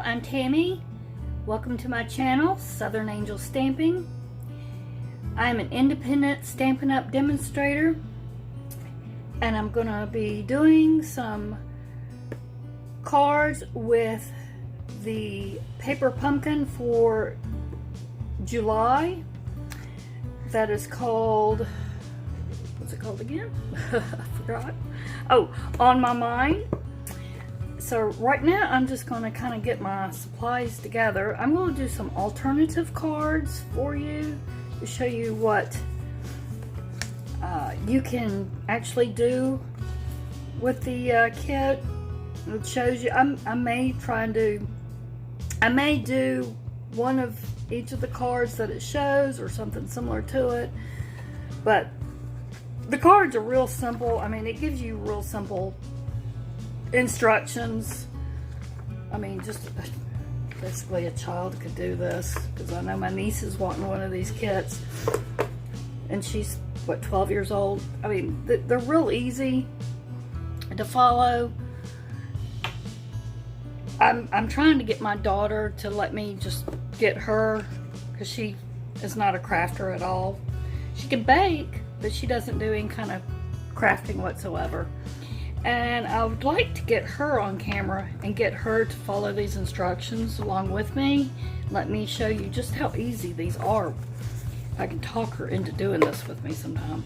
I'm Tammy. Welcome to my channel, Southern Angel Stamping. I'm an independent Stampin' Up! Demonstrator, and I'm going to be doing some cards with the paper pumpkin for July. That is called, what's it called again? I forgot. Oh, On My Mind. So right now I'm just going to kind of get my supplies together. I'm going to do some alternative cards for you to show you what you can actually do with the kit. It shows you, I may do one of each of the cards that it shows or something similar to it, but the cards are real simple. I mean, it gives you real simple instructions. I mean, just basically a child could do this, because I know my niece is wanting one of these kits, and she's what, 12 years old. I mean, they're real easy to follow. I'm trying to get my daughter to let me just get her, because she is not a crafter at all. She can bake, but she doesn't do any kind of crafting whatsoever. And I would like to get her on camera and get her to follow these instructions along with me. Let me show you just how easy these are. I can talk her into doing this with me sometime,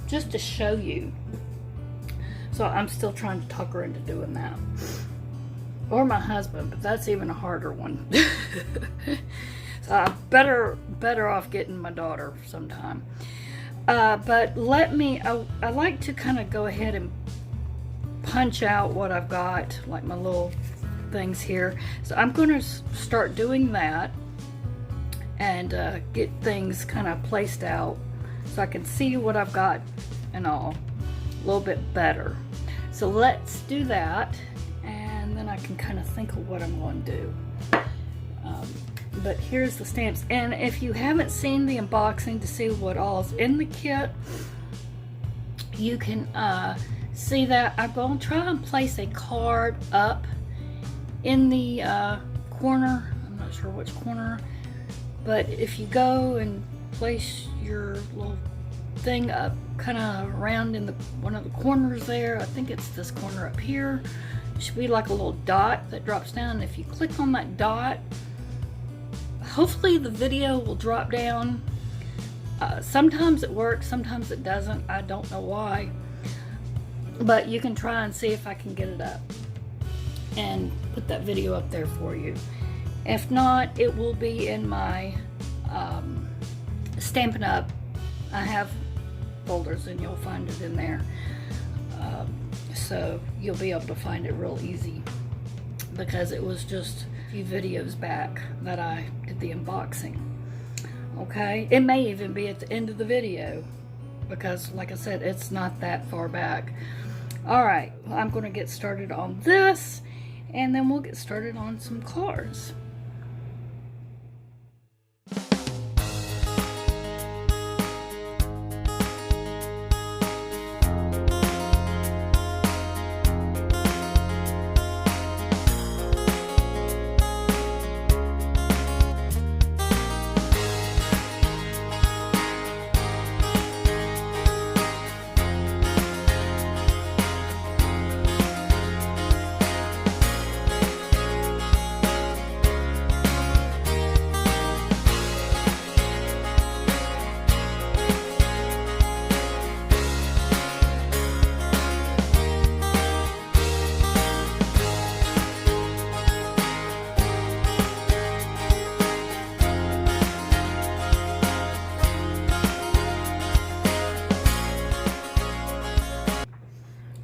just to show you. So I'm still trying to talk her into doing that. Or my husband, but that's even a harder one. So I'm better off getting my daughter sometime. But I like to kind of go ahead and punch out what I've got, like my little things here. So I'm going to start doing that and get things kind of placed out so I can see what I've got and all a little bit better. So let's do that, and then I can kind of think of what I'm going to do. But here's the stamps, and if you haven't seen the unboxing to see what all is in the kit, you can see that I'm going to try and place a card up in the corner. I'm not sure which corner, but if you go and place your little thing up kind of around in one of the corners there, I think it's this corner up here, it should be like a little dot that drops down. If you click on that dot, hopefully the video will drop down. Sometimes it works, sometimes it doesn't. I don't know why. But you can try and see if I can get it up and put that video up there for you. If not, it will be in my Stampin' Up! I have folders and you'll find it in there. So you'll be able to find it real easy, because it was just few videos back that I did the unboxing. Okay, it may even be at the end of the video, because like I said, it's not that far back. Alright, well, I'm going to get started on this, and then we'll get started on some cards.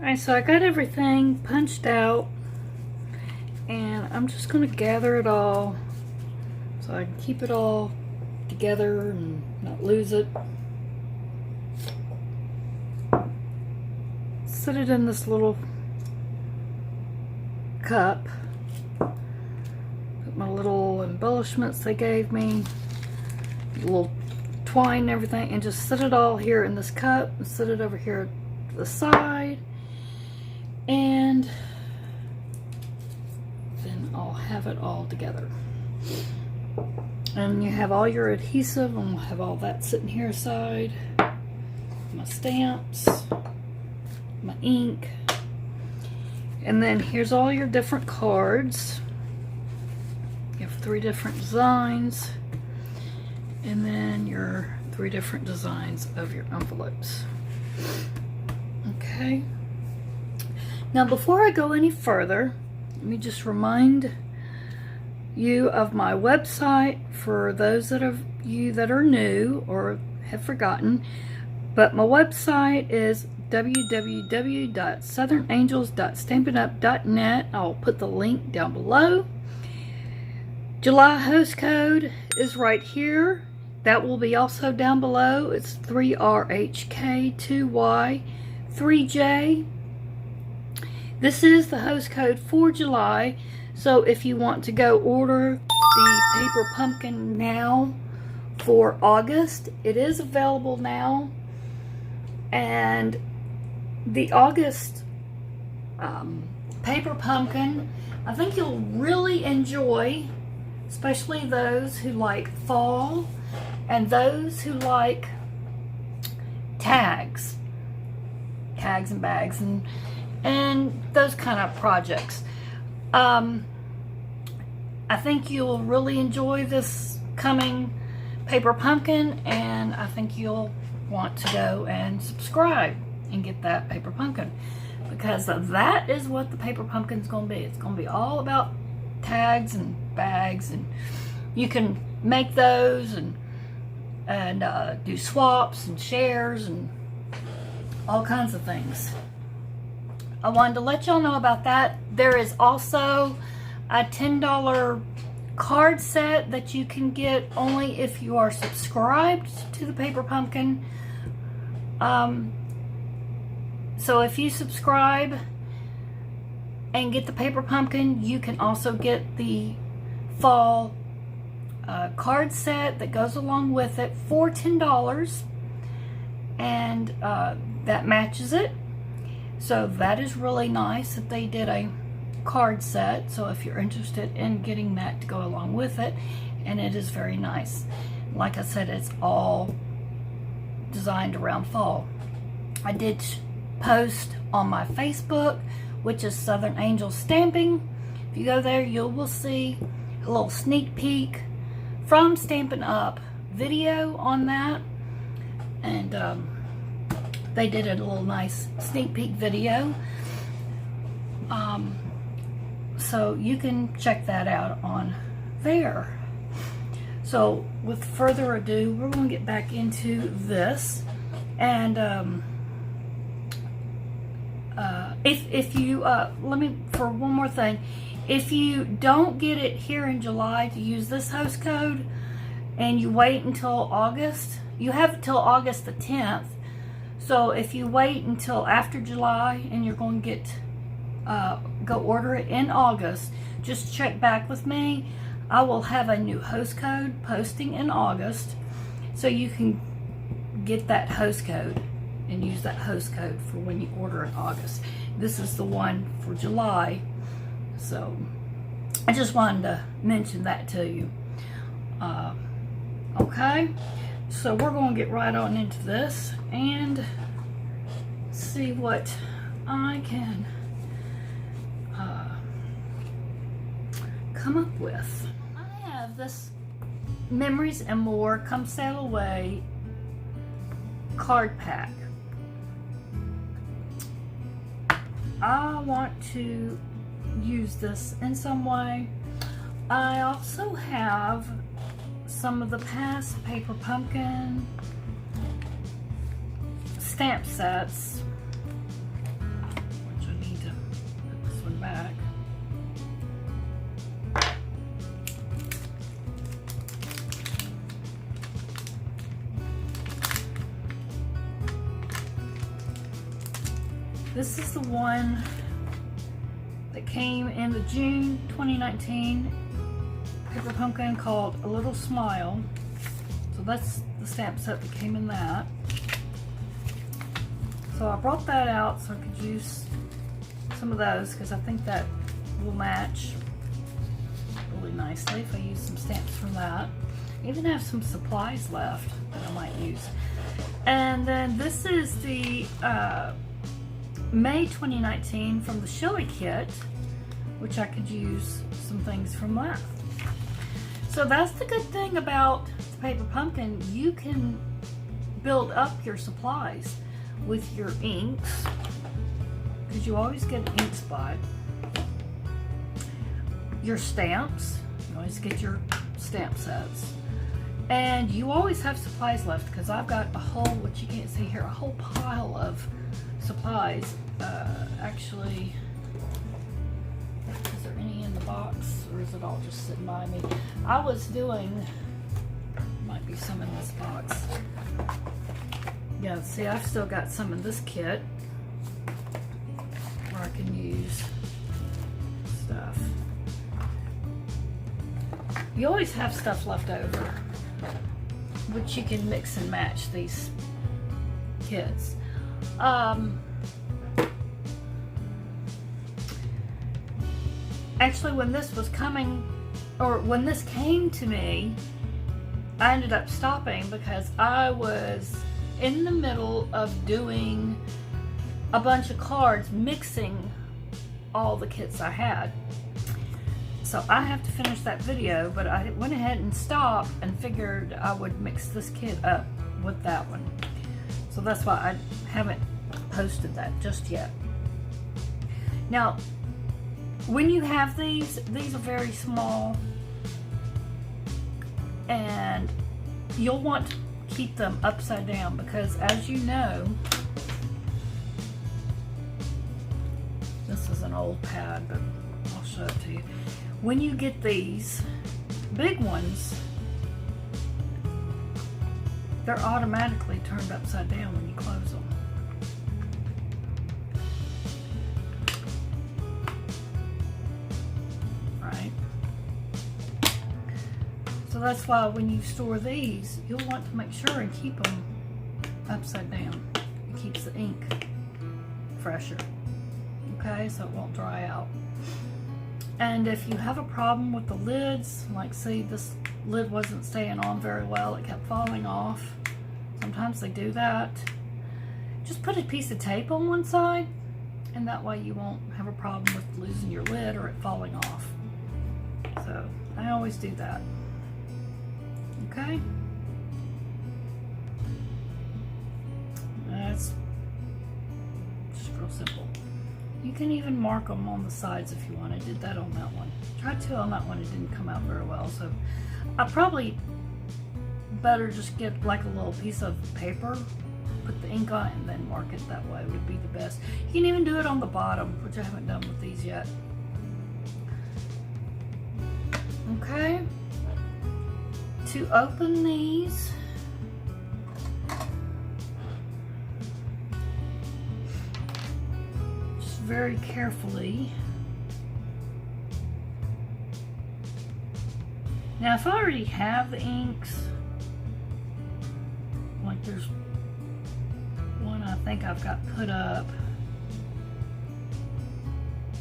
Alright, so I got everything punched out, and I'm just going to gather it all so I can keep it all together and not lose it. Set it in this little cup. Put my little embellishments they gave me, a little twine and everything, and just set it all here in this cup and set it over here to the side. And then I'll have it all together. And you have all your adhesive, and we'll have all that sitting here aside. My stamps, my ink, and then here's all your different cards. You have 3 different designs, and then your 3 different designs of your envelopes. Okay. Now before I go any further, let me just remind you of my website for those of you that are new or have forgotten. But my website is www.southernangels.stampinup.net. I'll put the link down below. July host code is right here. That will be also down below. It's 3RHK2Y3J. This is the host code for July. So if you want to go order the paper pumpkin now for August, it is available now. And the August paper pumpkin, I think you'll really enjoy, especially those who like fall and those who like tags and bags and those kind of projects. I think you'll really enjoy this coming paper pumpkin, and I think you'll want to go and subscribe and get that paper pumpkin, because that is what the paper pumpkin is going to be. It's going to be all about tags and bags, and you can make those and do swaps and shares and all kinds of things. I wanted to let y'all know about that. There is also a $10 card set that you can get only if you are subscribed to the paper pumpkin. So if you subscribe and get the paper pumpkin, you can also get the fall card set that goes along with it for $10, and that matches it. So that is really nice that they did a card set. So if you're interested in getting that to go along with it, and it is very nice. Like I said, it's all designed around fall. I did post on my Facebook, which is Southern Angels Stamping. If you go there, you will see a little sneak peek from Stampin' Up video on that, and they did a little nice sneak peek video, so you can check that out on there. So with further ado, we're going to get back into this, and if you let me, for one more thing, if you don't get it here in July to use this host code and you wait until August, you have till August the 10th. So if you wait until after July and you're going to get go order it in August, just check back with me. I will have a new host code posting in August, so you can get that host code and use that host code for when you order in August. This is the one for July, so I just wanted to mention that to you. Okay, so we're going to get right on into this and see what I can come up with. I have this Memories and More Come Sail Away card pack. I want to use this in some way. I also have some of the past Paper Pumpkin stamp sets, which I need to put this one back. This is the one that came in the June 2019 Paper Pumpkin called A Little Smile. So that's the stamp set that came in that. So I brought that out so I could use some of those because I think that will match. really nicely if I use some stamps from that. I even have some supplies left that I might use. And then this is the May 2019 from the Showy kit, which I could use some things from that. So that's the good thing about the Paper Pumpkin. You can build up your supplies with your inks, because you always get an ink spot. Your stamps, you always get your stamp sets. And you always have supplies left, because I've got a whole, what you can't see here, a whole pile of supplies. Actually, is there any in the box, or is it all just sitting by me? I was doing, might be some in this box. Yeah, see, I've still got some in this kit where I can use stuff. You always have stuff left over, which you can mix and match these kits. Actually, when this was coming, or when this came to me, I ended up stopping because I was in the middle of doing a bunch of cards, mixing all the kits I had. So I have to finish that video, but I went ahead and stopped and figured I would mix this kit up with that one. So that's why I haven't posted that just yet. Now, when you have these are very small, and you'll want to keep them upside down, because as you know, this is an old pad, but I'll show it to you. When you get these big ones, they're automatically turned upside down when you close them. Right? So that's why when you store these, you'll want to make sure and keep them upside down. It keeps the ink fresher. Okay, so it won't dry out. And if you have a problem with the lids, like see this lid wasn't staying on very well, it kept falling off. Sometimes they do that. Just put a piece of tape on one side, and that way you won't have a problem with losing your lid or it falling off. So I always do that. Okay? That's just real simple. You can even mark them on the sides if you want. I did that on that one. Tried to on that one, it didn't come out very well. So I probably better just get like a little piece of paper, put the ink on it, and then mark it that way would be the best. You can even do it on the bottom, which I haven't done with these yet. Okay. To open these, very carefully. Now if I already have the inks, like there's one I think I've got put up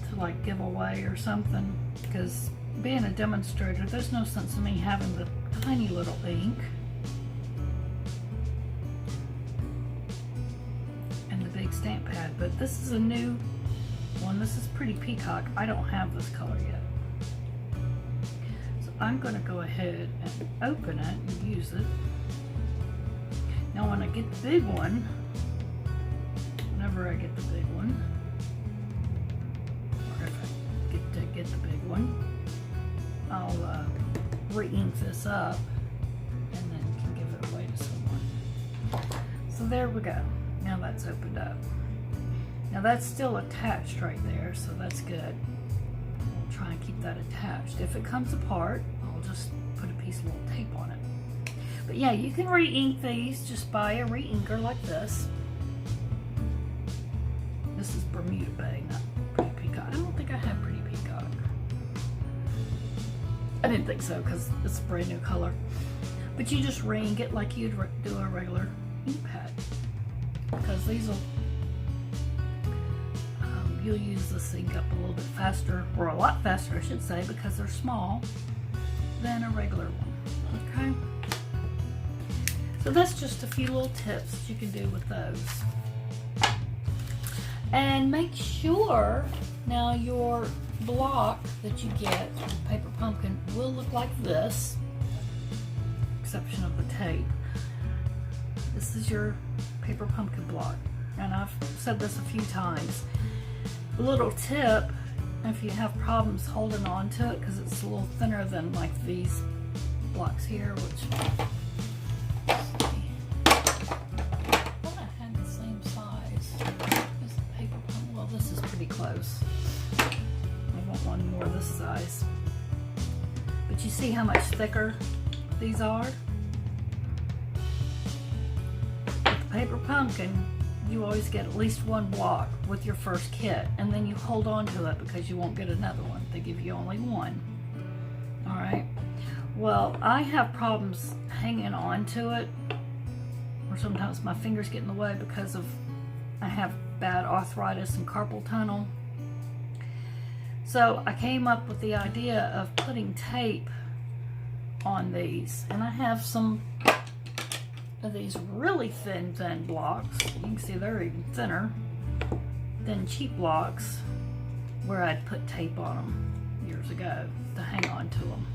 to like give away or something, because being a demonstrator, there's no sense in me having the tiny little ink and the big stamp pad. But this is a new one. This is Pretty Peacock. I don't have this color yet. So I'm going to go ahead and open it and use it. Now when I get the big one, whenever I get the big one, or if I get to get the big one, I'll re-ink this up and then can give it away to someone. So there we go. Now that's opened up. Now that's still attached right there, so that's good. We'll try and keep that attached. If it comes apart, I'll just put a piece of little tape on it. But yeah, you can re-ink these. Just buy a re-inker like this. This is Bermuda Bay, not Pretty Peacock. I don't think I have Pretty Peacock. I didn't think so because it's a brand new color. But you just re-ink it like you'd do a regular ink pad. Because these will you'll use this ink up a little bit faster, or a lot faster I should say, because they're small than a regular one, okay? So that's just a few little tips that you can do with those. And make sure, now your block that you get, paper pumpkin, will look like this, exception of the tape. This is your paper pumpkin block, and I've said this a few times. A little tip, if you have problems holding on to it, because it's a little thinner than like these blocks here, which, let's see, I thought I had the same size as the paper pumpkin. Well, this is pretty close. I want one more this size. But you see how much thicker these are? With the paper pumpkin, you always get at least one block with your first kit, and then you hold on to it because you won't get another one. They give you only one. All right. Well, I have problems hanging on to it, or sometimes my fingers get in the way because of I have bad arthritis and carpal tunnel. So I came up with the idea of putting tape on these, and I have some of these really thin blocks. You can see they're even thinner than cheap blocks where I'd put tape on them years ago to hang on to them.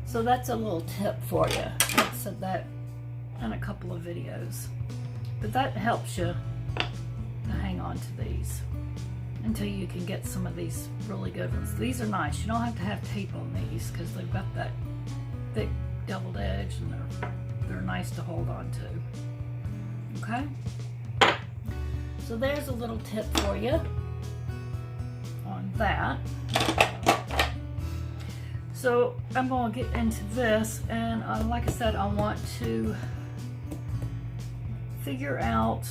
So that's a little tip for you. I've said that in a couple of videos, but that helps you to hang on to these until you can get some of these really good ones. These are nice. You don't have to have tape on these because they've got that thick doubled edge, and they're nice to hold on to. Okay? So there's a little tip for you on that. So I'm going to get into this, and like I said, I want to figure out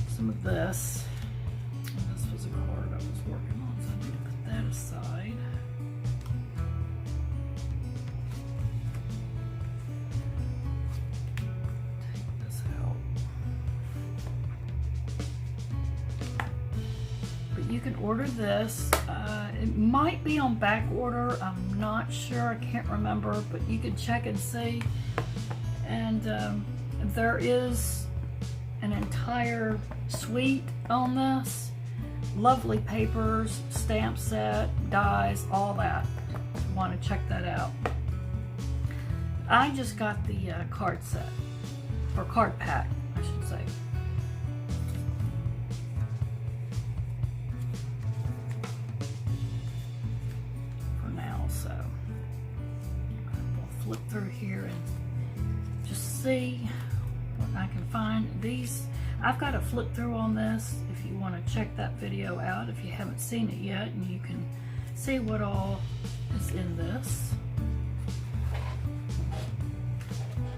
some of this. And this was a card I was working on, so I need to put that aside. Take this out. But you can order this. It might be on back order. I'm not sure. I can't remember, but you can check and see. And there is an entire suite on this. Lovely papers, stamp set, dies, all that. If you want to check that out. I just got the card set, or card pack, I should say. Flip through here and just see what I can find. These, I've got a flip through on this if you want to check that video out if you haven't seen it yet, and you can see what all is in this.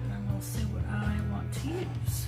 And we'll see what I want to use.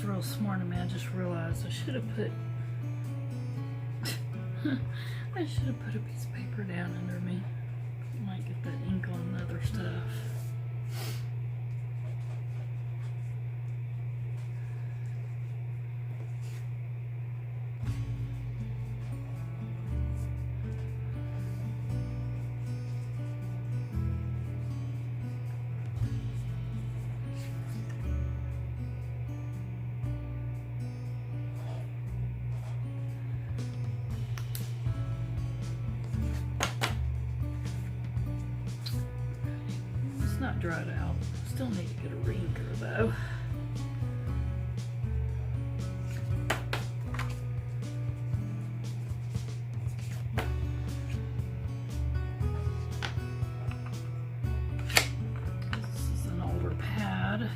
Real smart of me. I just realized I should have put I should have put a piece of paper down under me. I might get that ink on the other stuff. not dried out. Still need to get a reinker though. This is an older pad.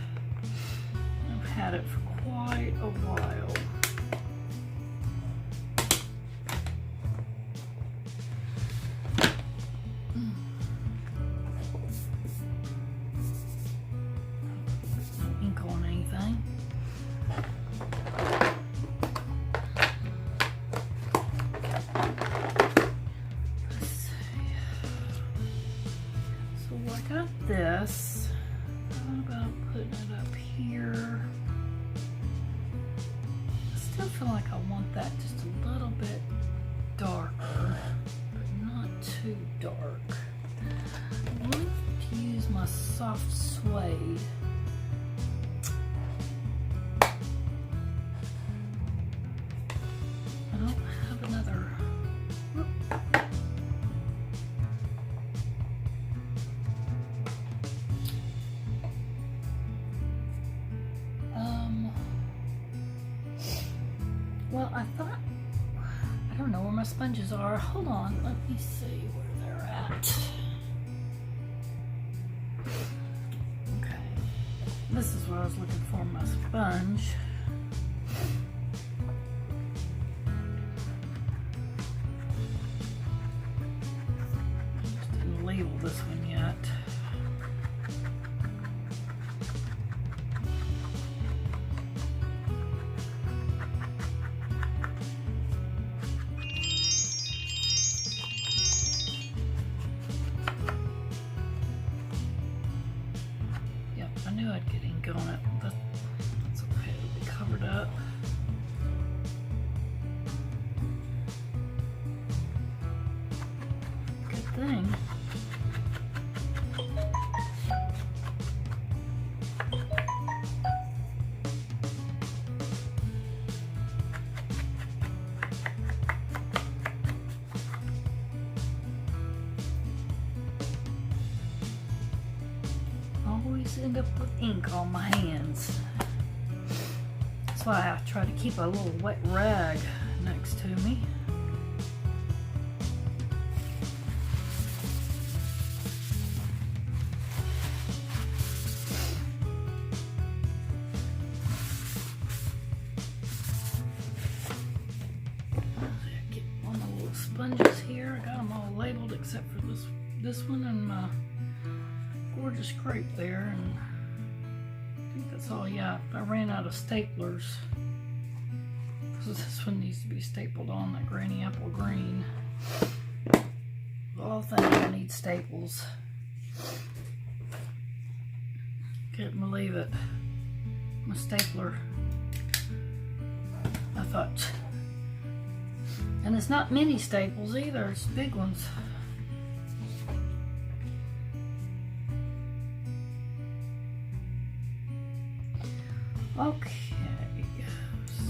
I've had it for quite a while. This, how about putting it up here? I still feel like I want that just a little bit darker, but not too dark. I want to use my soft suede. I don't have another. Well, I thought, I don't know where my sponges are. Hold on, let me see where they're at. Okay, this is what I was looking for, my sponge. Just didn't label this one yet. I knew I'd get ink on it, but that's okay, it'll be covered up. Good thing. Always end up with ink on my hands. That's why I try to keep a little wet rag next to me. Get one of the little sponges here. I got them all labeled except for this one and my gorgeous crepe there, and I think that's all. Yeah, I ran out of staplers, so this one needs to be stapled on, that granny apple green. All things I need staples. Couldn't believe it. My stapler, I thought, and it's not mini staples either, it's big ones. Okay, so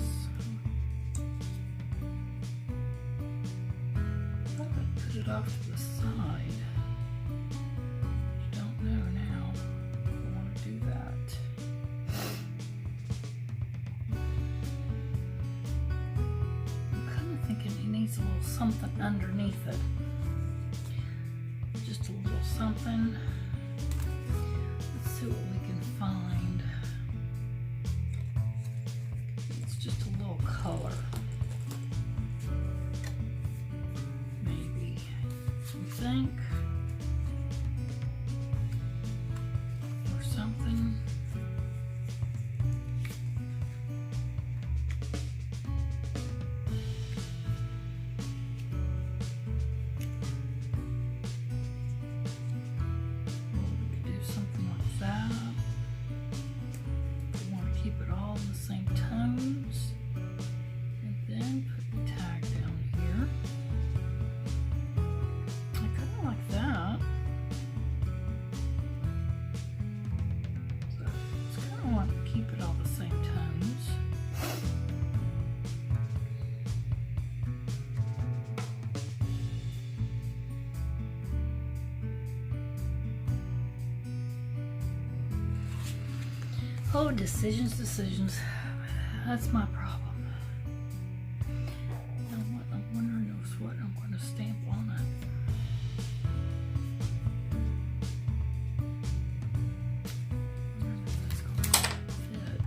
I'm going to put it off to the side. I don't know now if I want to do that. I'm kind of thinking he needs a little something underneath it. Just a little something. Let's see what we can find. Just a little color, maybe, you think, or something. Well, we could do something like that. We want to keep it all in the same tones. And then put the tag down here. I kind of like that. So just kind of want to keep it all the same tones. Oh, decisions. That's my problem. Now what I'm wondering is what I'm going to stamp on it. That's going to fit.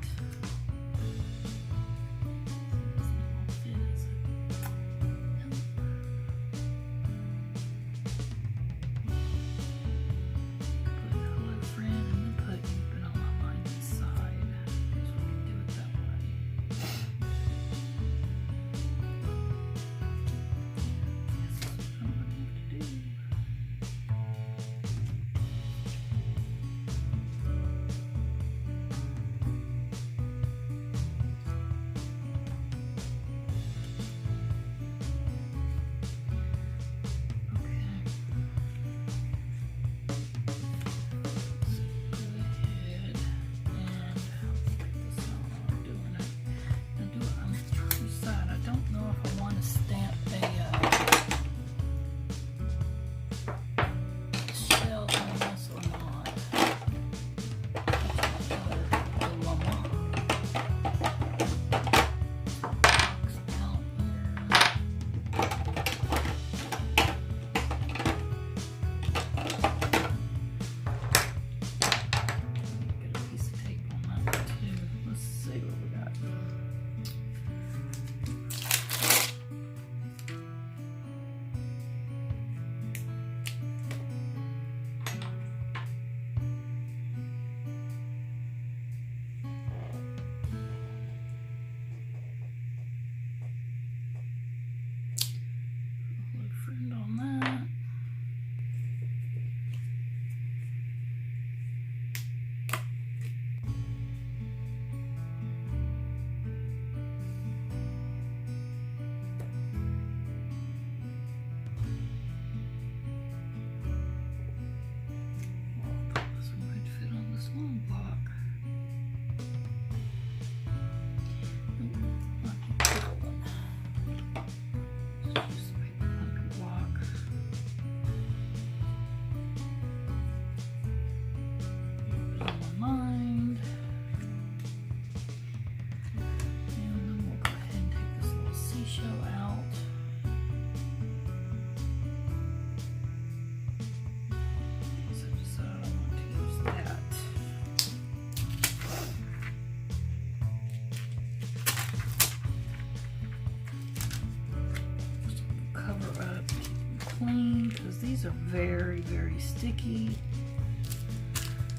Clean because these are very, very sticky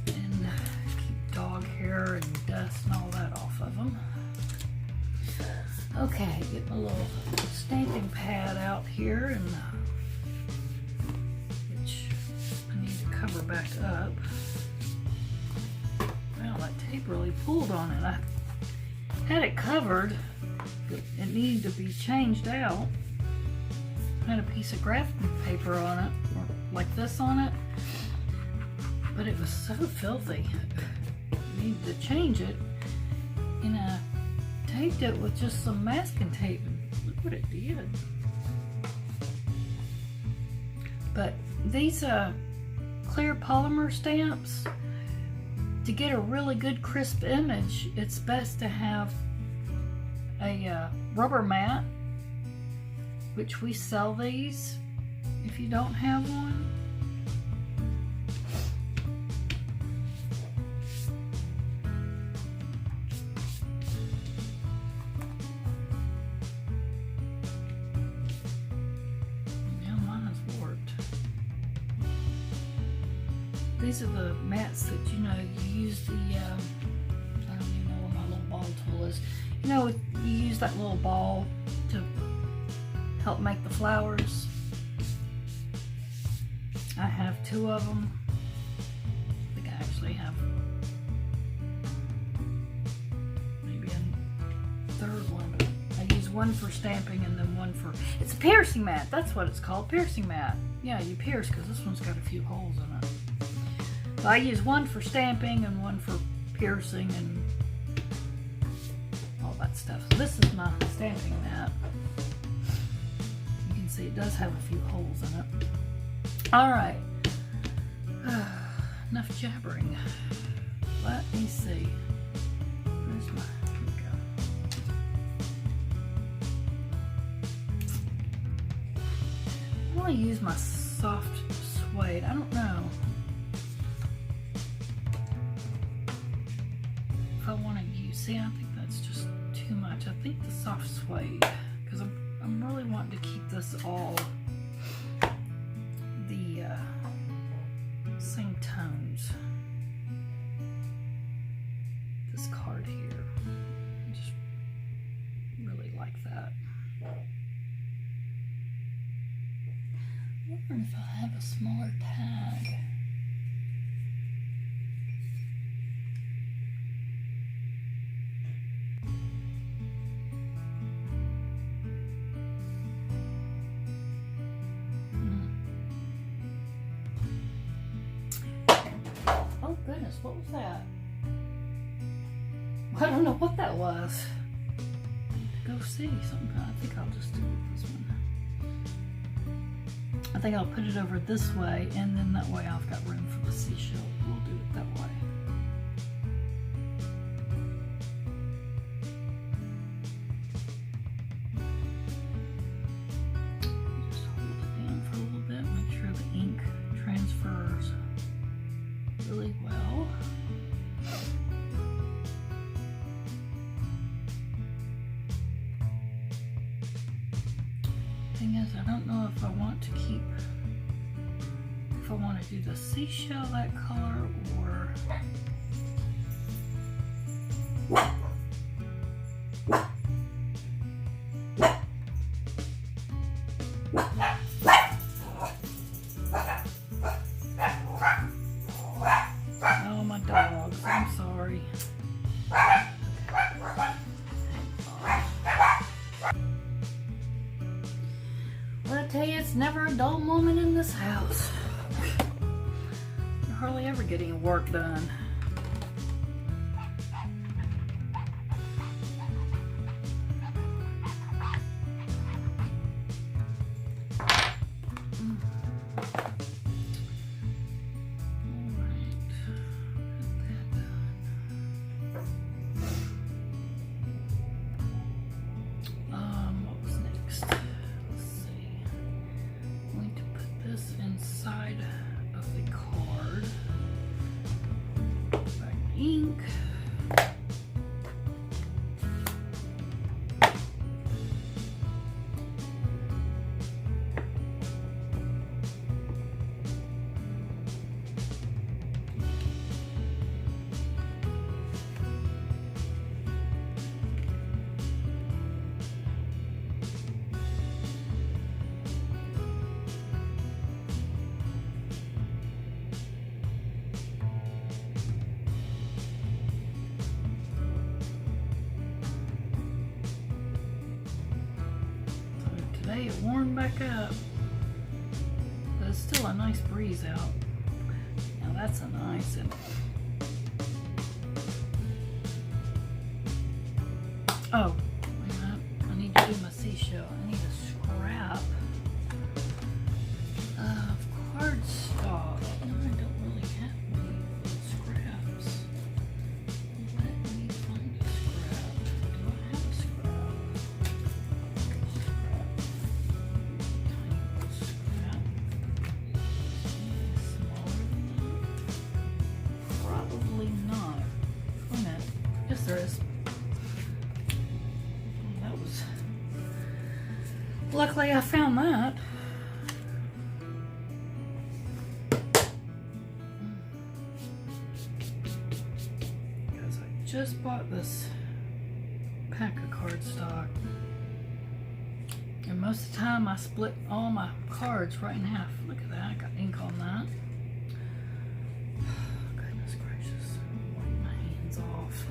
and keep dog hair and dust and all that off of them. Okay, get my little stamping pad out here, and which I need to cover back up. Wow, that tape really pulled on it. I had it covered, but it needed to be changed out. I had a piece of graphic paper on it, or like this on it, but it was so filthy. I needed to change it, and I taped it with just some masking tape, and look what it did. But these clear polymer stamps, to get a really good crisp image, it's best to have a rubber mat, which we sell these if you don't have one. Yeah, mine has warped. These are the mats that, you know, you use the, I don't even know where my little ball tool is. You know, you use that little ball to help make the flowers. I have 2 of them. I think I actually have maybe a third one, but I use one for stamping and then one for, it's a piercing mat. That's what it's called, piercing mat. Yeah, you pierce because this one's got a few holes in it. So I use one for stamping and one for piercing and all that stuff. So this is my stamping mat. See, it does have a few holes in it. All right, enough jabbering. Let me see. Where's my, here we go. I want to use my soft suede. I don't know if I want to use, see, I think that's just too much. I think the soft suede, because I'm really wanting to keep this all the same tones. This card here, I just really like that. I wonder if I have a smaller tag. Oh goodness, what was that? I don't know what that was. Go see something. I think I'll just do this one. I think I'll put it over this way, and then that way I've got room for the seashell. We'll do it that way. Just hold it down for a little bit, make sure the ink transfers really well. Thing is, I don't know if I want to keep, if I want to do the seashell that color or oh, my dogs, I'm sorry. Well, I tell you, it's never a dull moment in this house. I hardly ever get any work done. Inside of the card, back ink. Today it warmed back up, but it's still a nice breeze out. Now that's a nice and oh, wait a minute. I need to do my seashell. I need a scrap of cardstock. No, I don't really have any scraps. Let me find a scrap. Do I have a scrap? Probably not. Wait a minute. Yes, there is. Oh, that was. Luckily, I found that. Because I just bought this pack of cardstock. And most of the time, I split all my cards right in half. Look at that. I got ink on that. Goodness gracious. Wipe my hands off.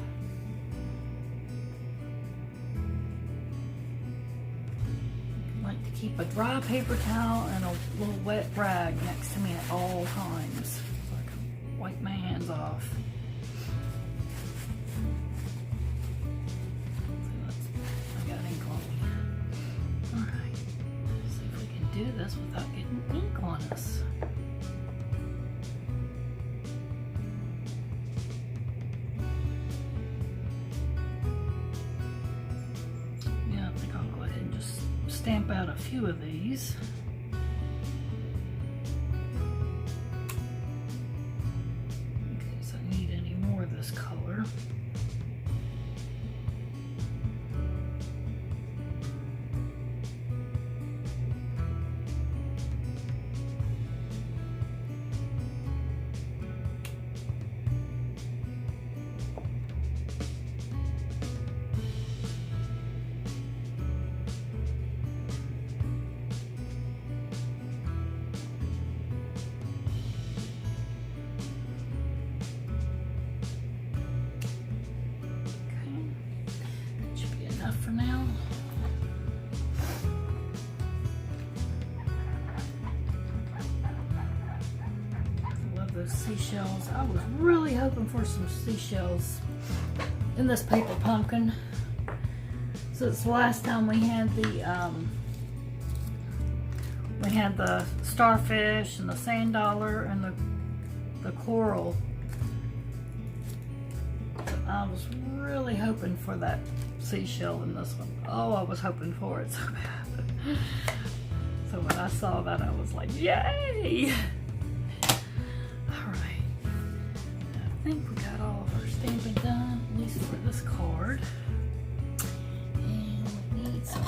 I like to keep a dry paper towel and a little wet rag next to me at all times so I can wipe my hands off. I got ink on me. Alright. See if we can do this without getting ink on us. stamp out a few of these. In case I need any more of this color. For now. I love those seashells. I was really hoping for some seashells in this paper pumpkin. Since the last time we had the starfish and the sand dollar and the coral. I was really hoping for that seashell in this one. Oh, I was hoping for it so bad. So when I saw that, I was like, yay! Alright. I think we got all of our stamping done, at least for this card. And we need some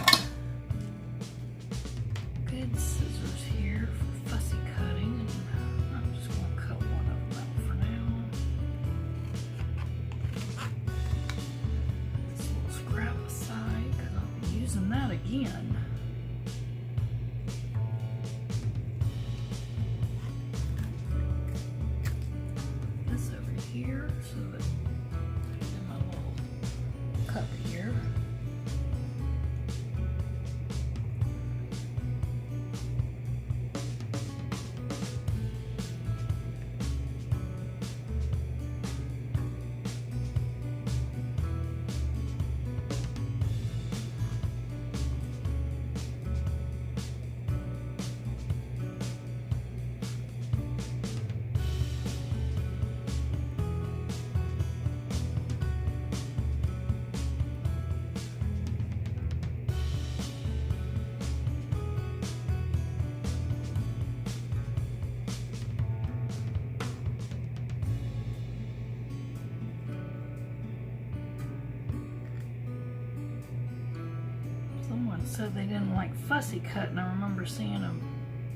good scissors here for fussy cutting. And I'm just going to cut one of them out for now. This little scrap aside, because I'll be using that again. This over here, so that in my little cup here. Someone said they didn't like fussy cut, and I remember seeing a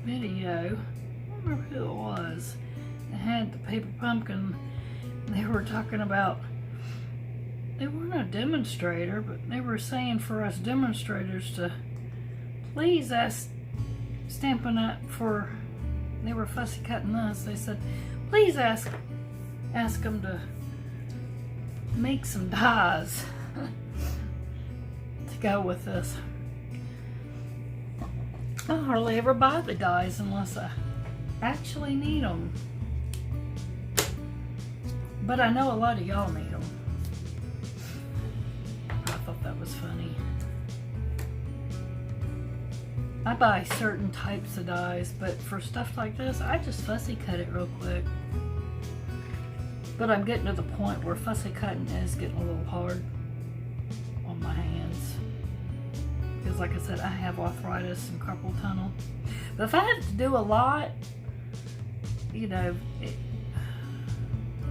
video, I don't remember who it was, that had the paper pumpkin. They were talking about, they weren't a demonstrator, but they were saying for us demonstrators to please ask Stampin' Up! For, they were fussy cutting this, they said, please ask them to make some dies to go with this. I hardly ever buy the dies unless I actually need them. But I know a lot of y'all need them. I thought that was funny. I buy certain types of dies, but for stuff like this, I just fussy cut it real quick. But I'm getting to the point where fussy cutting is getting a little hard on my hands. Because like I said, I have arthritis and carpal tunnel. But if I have to do a lot, you know,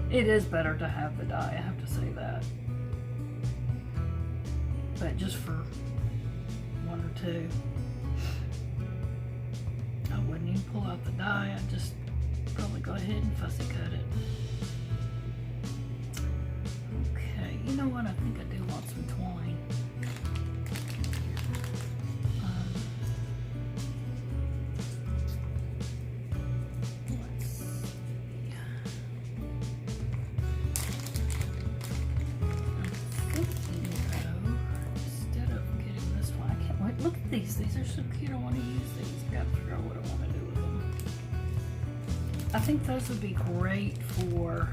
it is better to have the die, I have to say that. But just for one or two, I wouldn't even pull out the die. I'd just probably go ahead and fussy cut it. Okay, you know what? I think I do want some twine. Let's see. I'm thinking though, instead of getting this one, I can't wait. Look at these. These are so cute. I want to use these. Gotta figure out what I want to do with them. I think those would be great for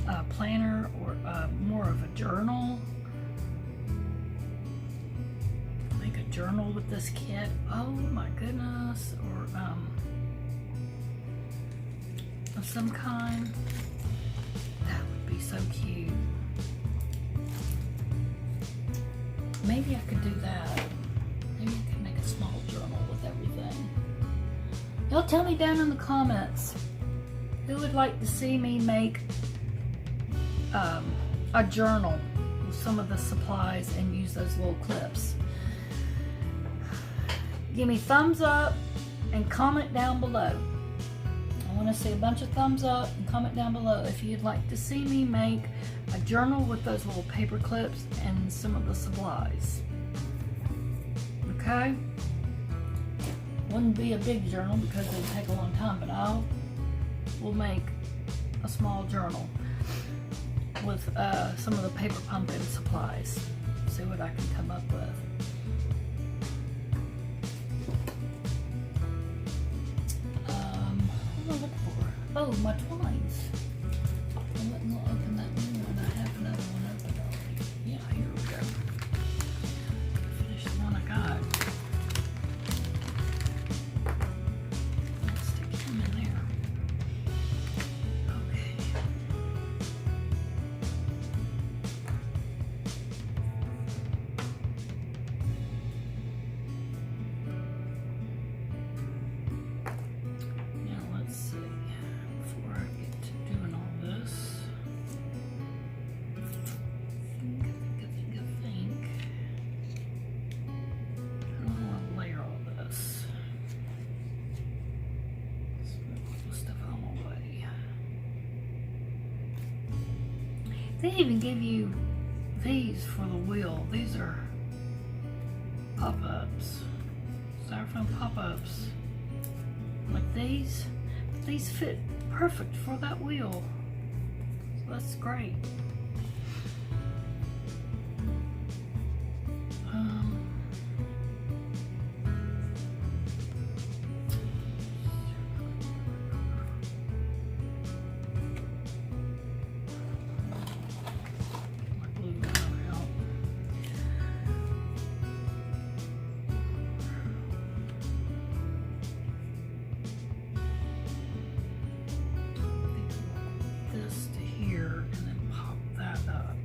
a planner or more of a journal. Make a journal with this kit. Oh my goodness. Or of some kind. That would be so cute. maybe I could do that. Maybe I could make a small journal with everything. Y'all tell me down in the comments who would like to see me make a journal with some of the supplies and use those little clips. Give me thumbs up and comment down below. I want to see a bunch of thumbs up and comment down below if you'd like to see me make a journal with those little paper clips and some of the supplies. Okay? Wouldn't be a big journal because it would take a long time, but we'll make a small journal with some of the paper pumpkin supplies. See what I can come up with. What am I looking for? Oh, my twines. I'm letting them open that new one. I have another one open already. Yeah, here we go. Finish the one I got. Let's stick him in there. Okay. Now let's see. Before I get to doing all this, think. I don't want to layer all this. Let's move all this stuff out of my way. They even give you these for the wheel. These are pop-ups. Styrofoam pop-ups. Like these. These fit perfect for that wheel. So that's great. My glue gun out. This to here and then pop that up.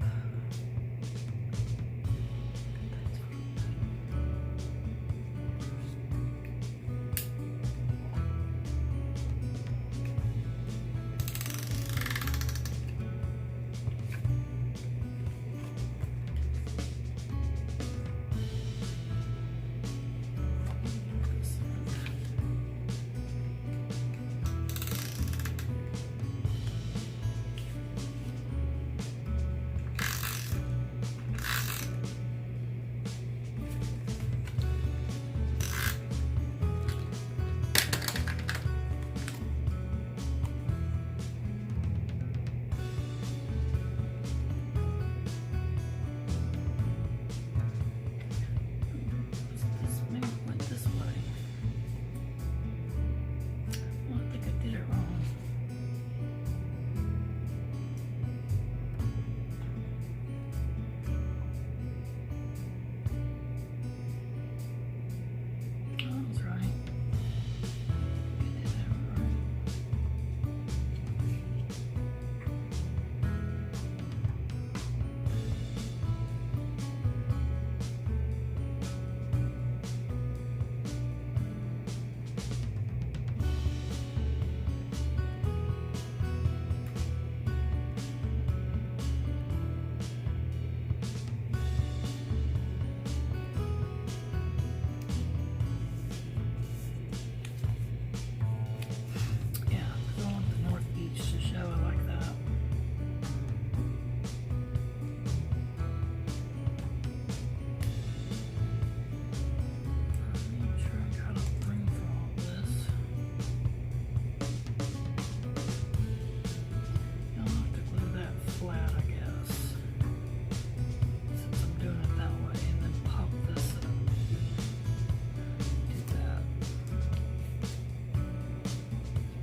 This maybe went this way. Well, I think I did it wrong. Oh, that was right. I did that right. Yeah, 'cause I want the North Beach to show. I like that. I'm sure I got enough room for all this. I'll have to glue that flat, I guess, since I'm doing it that way, and then pop this up. Do that.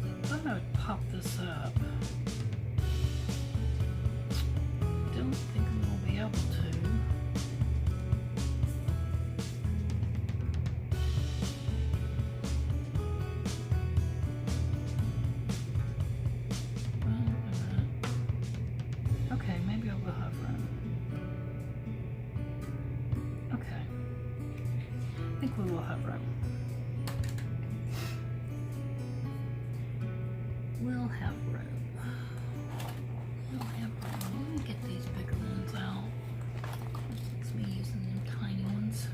I thought I would pop this up. Don't think I'm gonna be able to. Well, wait a minute. Okay, maybe I will have room. we will have room. We'll have room. We'll have room. Let me get these bigger ones out. It's me using them tiny ones.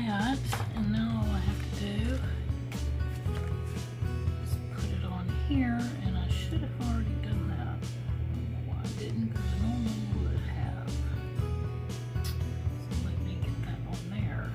that, and now all I have to do is put it on here, and I should have already done that. I don't know why I didn't, because I normally would have. So let me get that on there.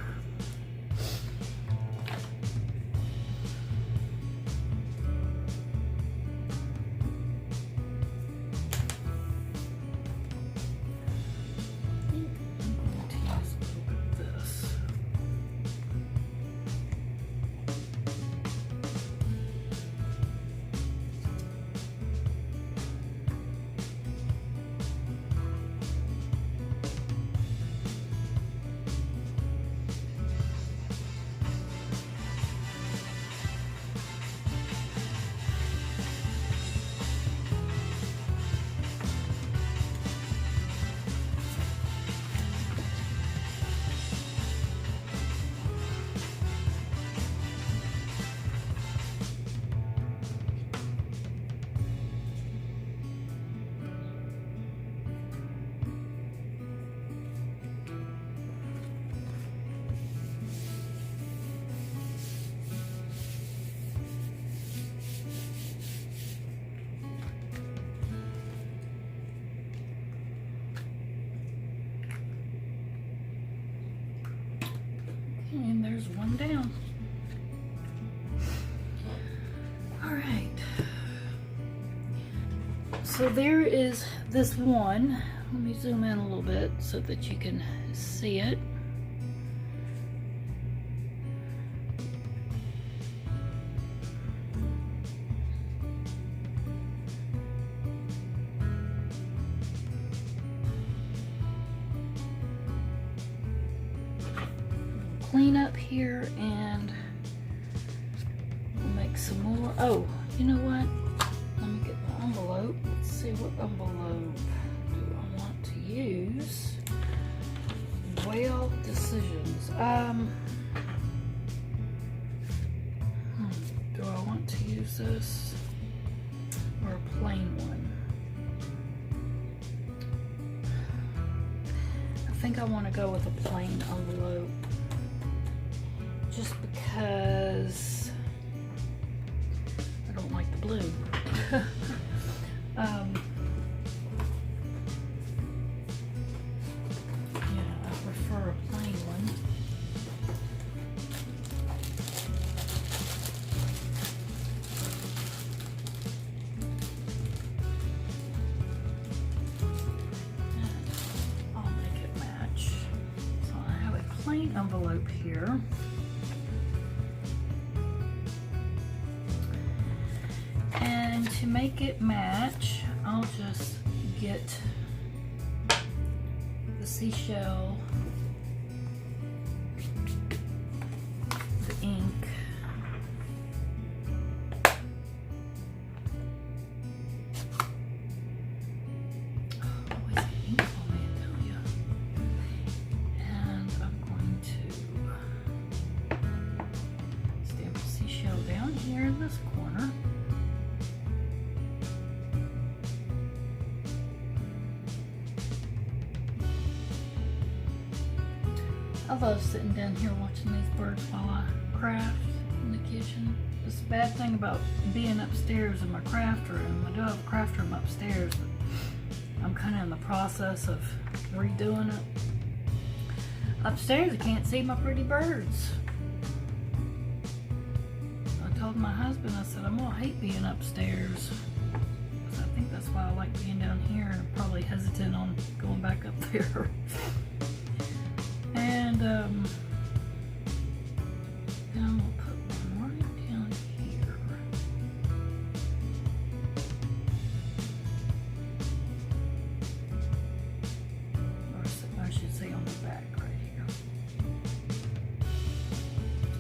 And there's one down. All right. So there is this one. Let me zoom in a little bit so that you can see it. Clean up here and we'll make some more. Oh, you know what? Let me get my envelope. Let's see what envelope do I want to use. Whale decisions. Do I want to use this or a plain one? I think I want to go with a plain envelope. Just because I don't like the blue. Yeah, I prefer a plain one. And I'll make it match. So I have a plain envelope here. To make it match, I'll just get the seashell, the ink, always get ink on me, I tell you. And I'm going to stamp the seashell down here in this corner. I love sitting down here watching these birds while I craft in the kitchen. It's the bad thing about being upstairs in my craft room. I do have a craft room upstairs, but I'm kind of in the process of redoing it. Upstairs I can't see my pretty birds. I told my husband, I said, I'm gonna hate being upstairs. I think that's why I like being down here, and I'm probably hesitant on going back up there. And then we'll put one more down here. Or I should say on the back right here.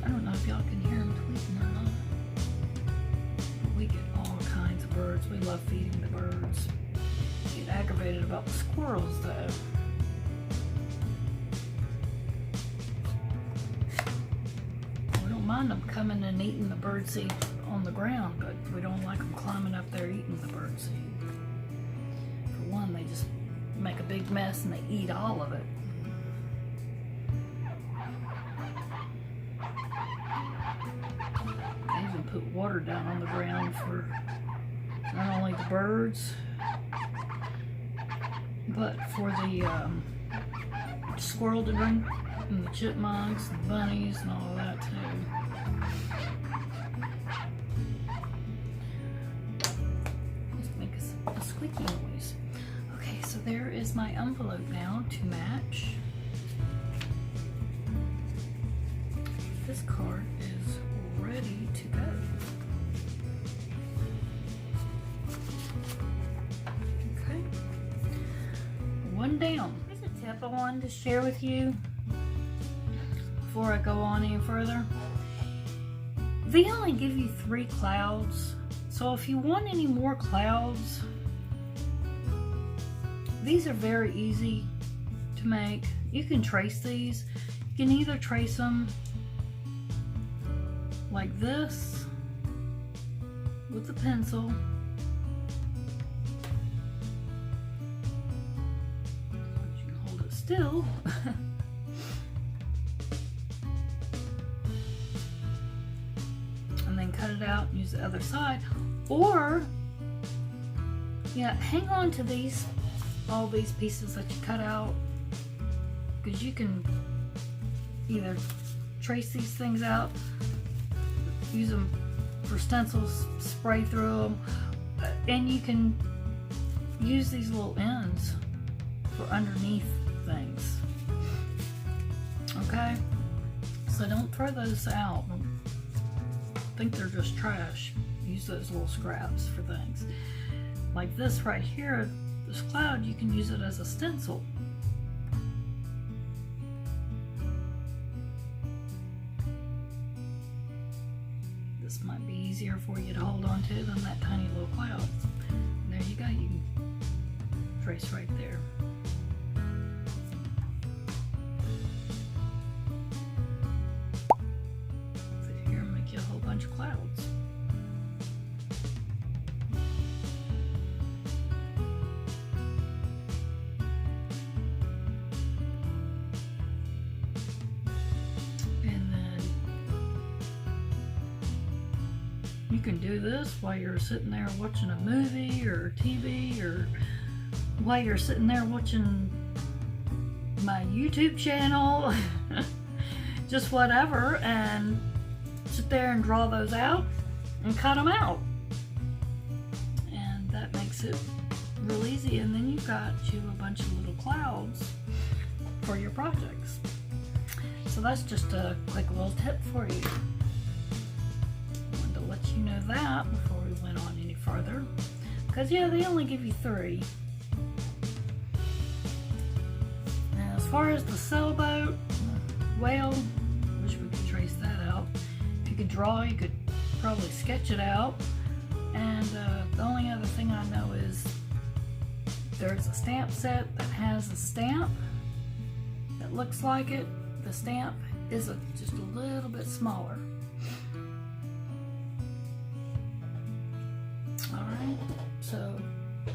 I don't know if y'all can hear them tweeting or not. But we get all kinds of birds. We love feeding the birds. Get aggravated about the squirrels though. Mind them coming and eating the birdseed on the ground, but we don't like them climbing up there eating the birdseed. For one, they just make a big mess and they eat all of it. water down on the ground for not only the birds, but for the squirrel to drink, and the chipmunks, and the bunnies, and all of that too. Just make a squeaky noise. Okay, so there is my envelope now to match. This card is ready to go. Okay. One down. Here's a tip I wanted to share with you before I go on any further. They only give you 3 clouds, so if you want any more clouds, these are very easy to make. You can trace these. You can either trace them like this with a pencil, so you can hold it still. And then cut it out and use the other side. Or, yeah, hang on to these, all these pieces that you cut out, because you can either trace these things out, use them for stencils, spray through them, and you can use these little ends for underneath things. Okay? So don't throw those out. Think they're just trash. Use those little scraps for things. Like this right here, this cloud, you can use it as a stencil. This might be easier for you to hold on to than that tiny little cloud. And there you go, you can trace right there. Sit here and make you a whole bunch of clouds. You can do this while you're sitting there watching a movie or TV, or while you're sitting there watching my YouTube channel, just whatever, and sit there and draw those out and cut them out. And that makes it real easy, and then you've got you a bunch of little clouds for your projects. So that's just a quick little tip for you. Let you know that before we went on any further, because yeah, they only give you 3. Now, as far as the sailboat, well, wish we could trace that out. If you could draw, you could probably sketch it out. And the only other thing I know is there's a stamp set that has a stamp that looks like it. The stamp is just a little bit smaller. Alright, so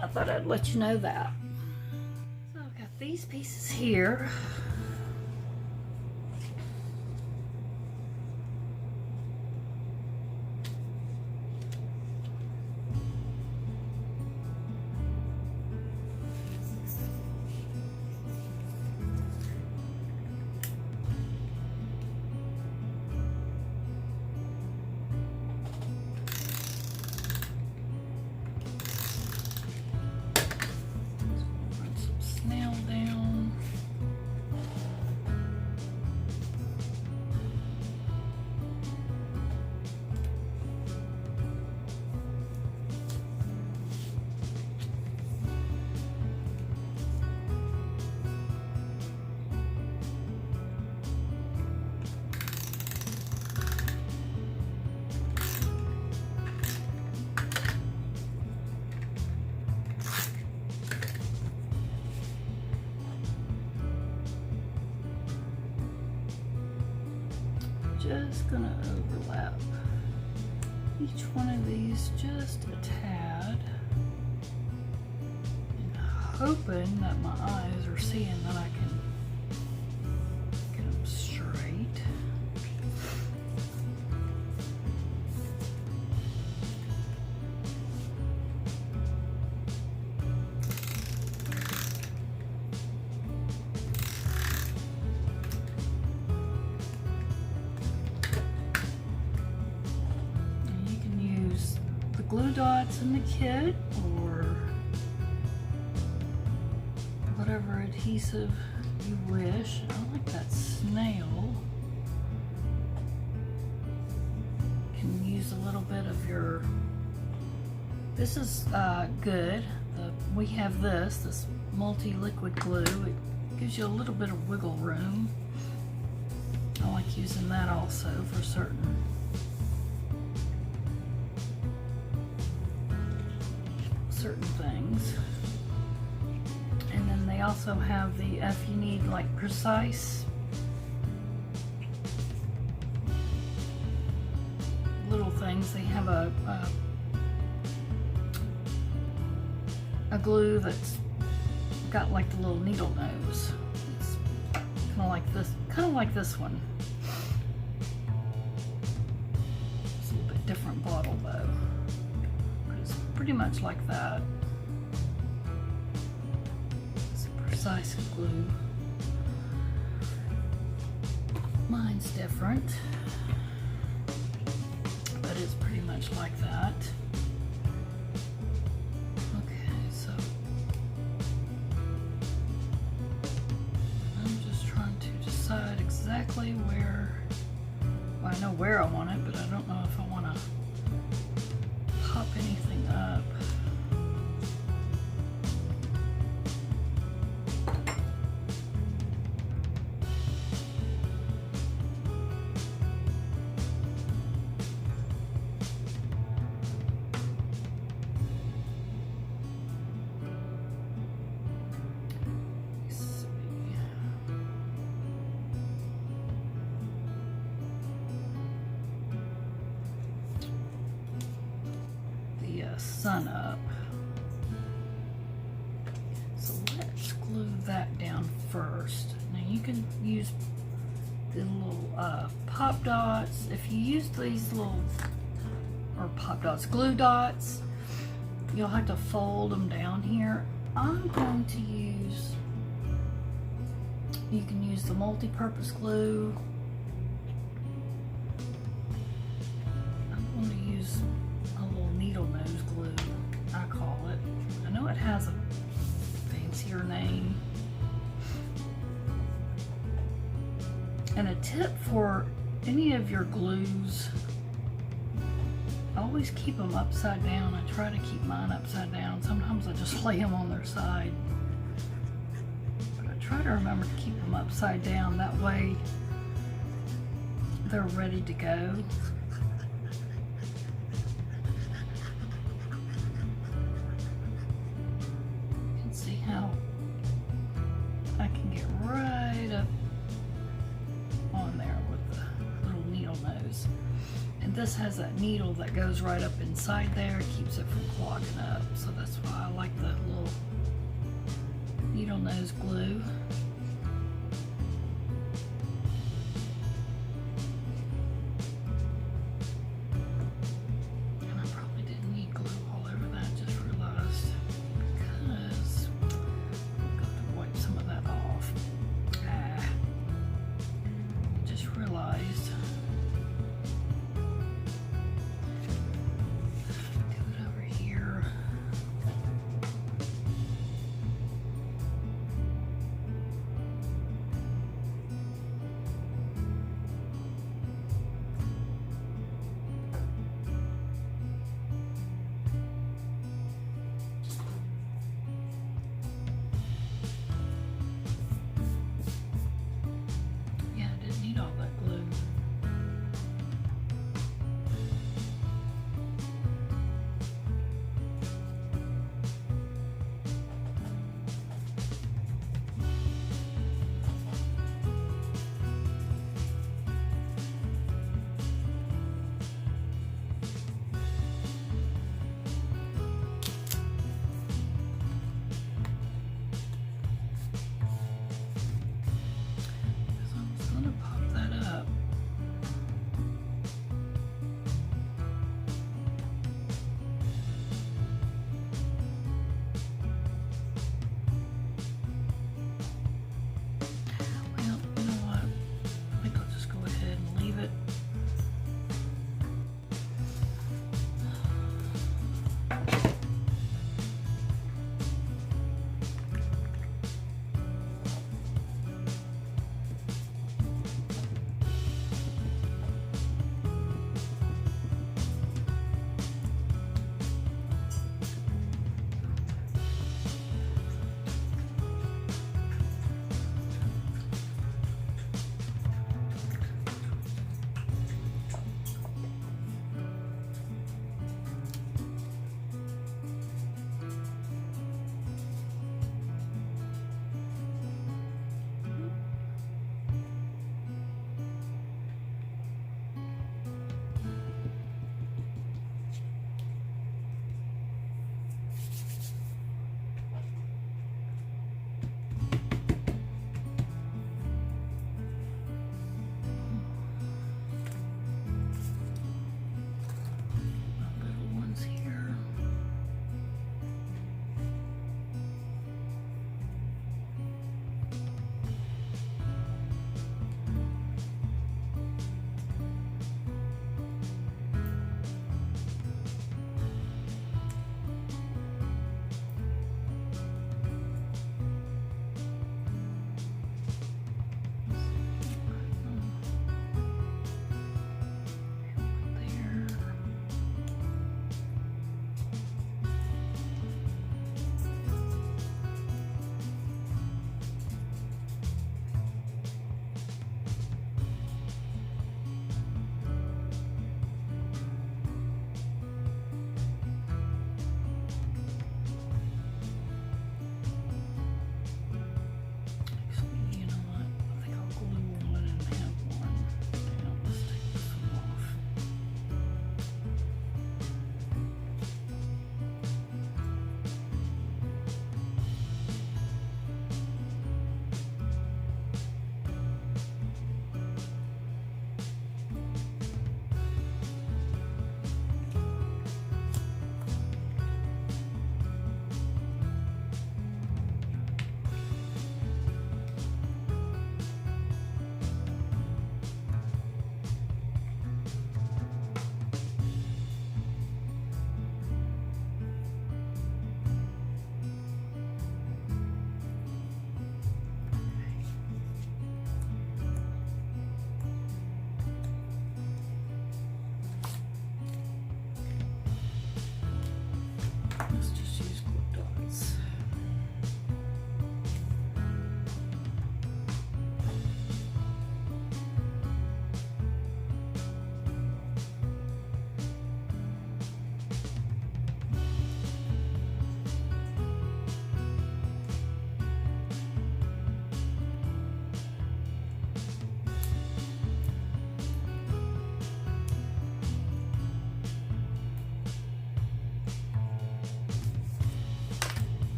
I thought I'd let you know that. So I've got these pieces here. Just gonna overlap each one of these just a tad, and hoping that my eyes are seeing that I can get them straight. glue dots in the kit or whatever adhesive you wish. I like that snail. You can use a little bit of your, this is good. We have this multi-liquid glue. It gives you a little bit of wiggle room. I like using that also for certain things. And then they also have the, if you need like precise little things, they have a glue that's got like the little needle nose. It's kind of like this one. It's a little bit different bottle though, but it's pretty much like that. It's a precise glue. Mine's different, but it's pretty much like that. Exactly where, well, I know where I want it, but I don't know if I want to pop anything up. Sun up. So let's glue that down first. Now you can use the little pop dots. If you use these little, or pop dots, glue dots, you'll have to fold them down here. I'm going to use, you can use the multi-purpose glue. I'm going to use a little needle nose glue, I call it. I know it has a fancier name. And a tip for any of your glues, always keep them upside down. I try to keep mine upside down. Sometimes I just lay them on their side. But I try to remember to keep them upside down. That way they're ready to go. I can get right up on there with the little needle nose. And this has that needle that goes right up inside there, keeps it from clogging up. So that's why I like the little needle nose glue. And I probably didn't need glue all over that, just realized.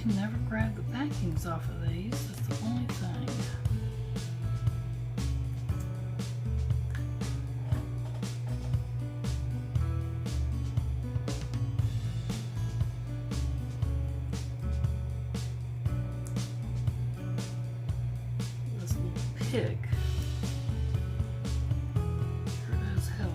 can never grab the backings off of these. That's the only thing. This little pig sure does help.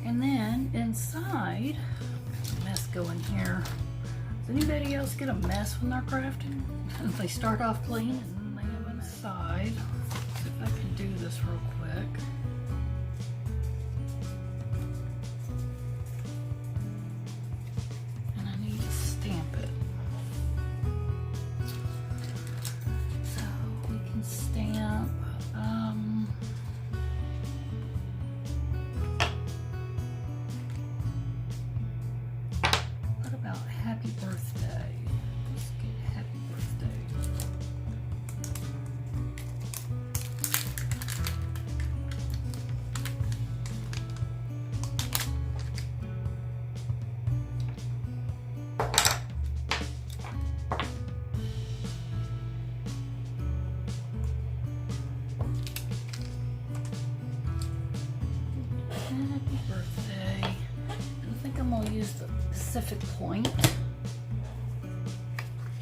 And then inside, mess going here. Does anybody else get a mess when they're crafting? They start off clean and then they have inside. See if I can do this real quick. And I need to stamp it. So we can stamp. Happy birthday. Let's get happy birthday. Happy birthday. I think I'm gonna use the Pacific Point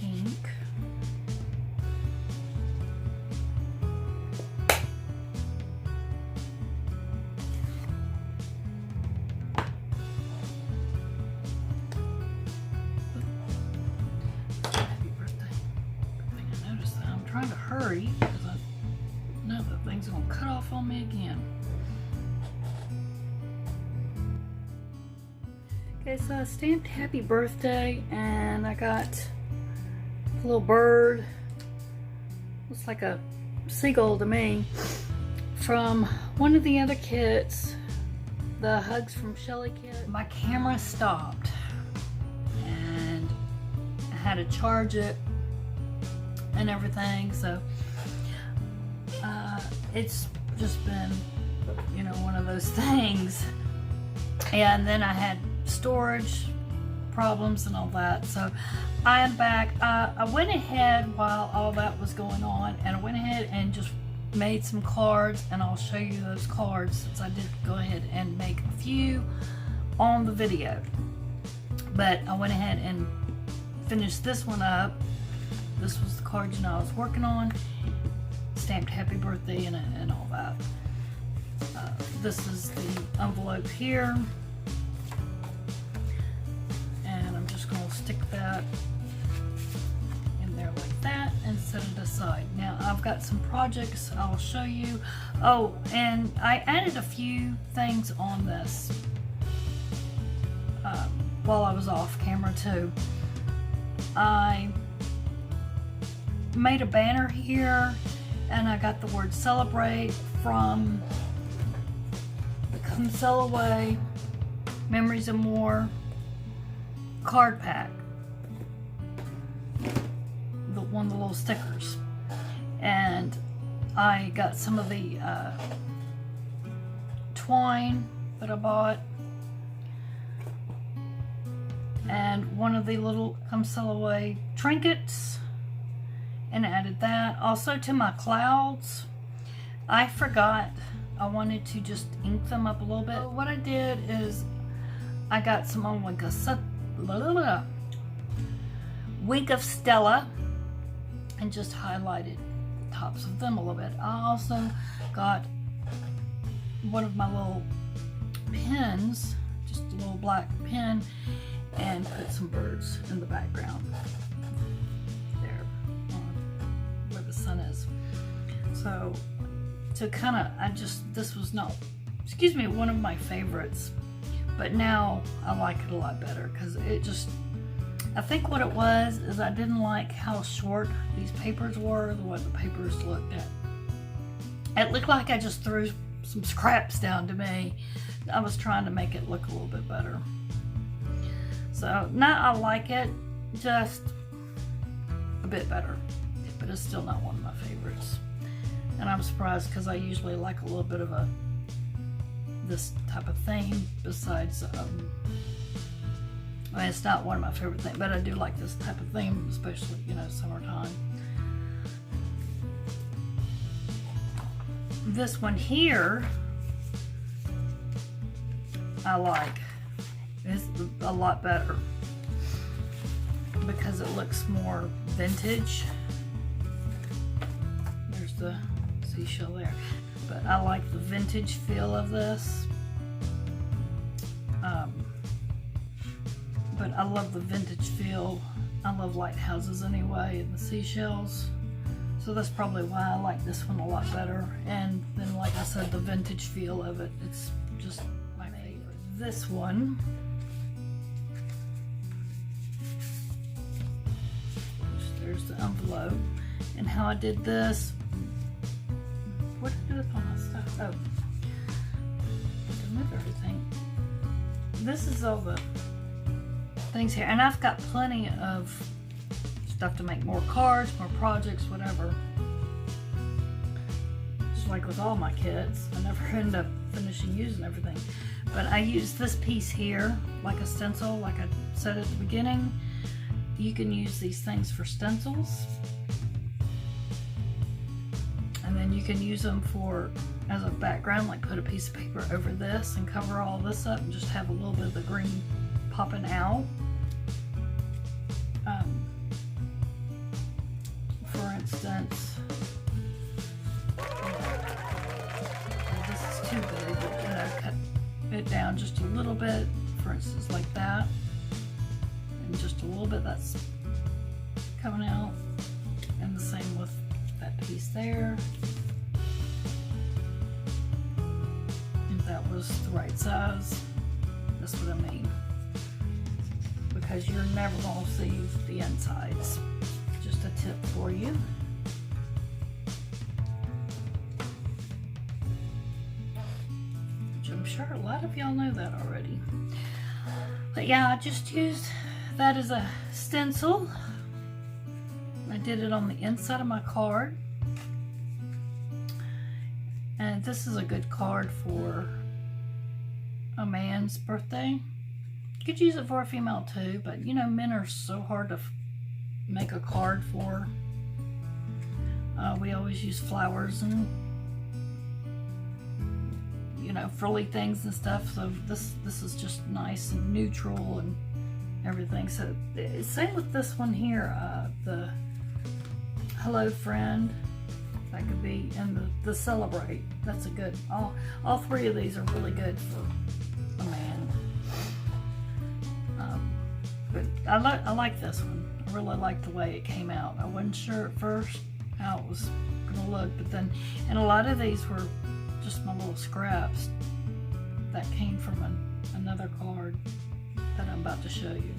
ink. Happy birthday. Good thing I noticed that. I'm trying to hurry because I know that thing's gonna cut off on me again. Okay, so I stamped happy birthday and I got a little bird, looks like a seagull to me, from one of the other kits, the Hugs from Shelly kit. My camera stopped and I had to charge it and everything, so it's just been, you know, one of those things. And then I had storage problems and all that, so I am back. I went ahead while all that was going on and I went ahead and just made some cards, and I'll show you those cards since I did go ahead and make a few on the video. But I went ahead and finished this one up. This was the card, you know, I was working on, stamped happy birthday in it and all that. This is the envelope here. Stick that in there like that and set it aside. Now I've got some projects I'll show you. Oh, and I added a few things on this while I was off camera too. I made a banner here and I got the word celebrate from the Come Sail Away Memories and More card pack, one of the little stickers, and I got some of the twine that I bought and one of the little Come Sail Away trinkets and added that. Also to my clouds, I forgot I wanted to just ink them up a little bit. So what I did is I got some on Wink of Stella and just highlighted the tops of them a little bit. I also got one of my little pins, just just a little black pen and put some birds in the background there where the sun is. So to kind of, this was not, excuse me, one of my favorites, but now I like it a lot better because it just, I think what it was is I didn't like how short these papers were, the way the papers looked at. It looked like I just threw some scraps down to me. I was trying to make it look a little bit better. So now I like it, just a bit better, but it's still not one of my favorites. And I'm surprised because I usually like a little bit of this type of theme besides, I mean, it's not one of my favorite things, but I do like this type of theme, especially, you know, summertime. This one here, I like. It's a lot better because it looks more vintage. There's the seashell there, but I like the vintage feel of this. But I love the vintage feel. I love lighthouses anyway, and the seashells. So that's probably why I like this one a lot better. And then, like I said, the vintage feel of it, it's just my favorite. This one, there's the envelope. And how I did this, what did I do on my stuff? Oh, to move everything. This is all the things here, and I've got plenty of stuff to make more cards, more projects, whatever. Just like with all my kits, I never end up finishing using everything. But I use this piece here like a stencil, like I said at the beginning. You can use these things for stencils, and then you can use them for as a background, like put a piece of paper over this and cover all this up and just have a little bit of the green popping out. For instance, this is too big, but you know, cut it down just a little bit, for instance, like that, and just a little bit that's coming out, and the same with that piece there. If that was the right size, that's what I mean. Because you're never going to see the insides. Just a tip for you. Which I'm sure a lot of y'all know that already. But yeah, I just used that as a stencil. I did it on the inside of my card. And this is a good card for a man's birthday. You could use it for a female too, but you know, men are so hard to make a card for. We always use flowers and, you know, frilly things and stuff. So this is just nice and neutral and everything. So same with this one here, the hello friend. That could be, and the celebrate. That's a good. All three of these are really good for a man. But I like this one. I really like the way it came out. I wasn't sure at first how it was gonna look, but then, and a lot of these were just my little scraps that came from another card that I'm about to show you.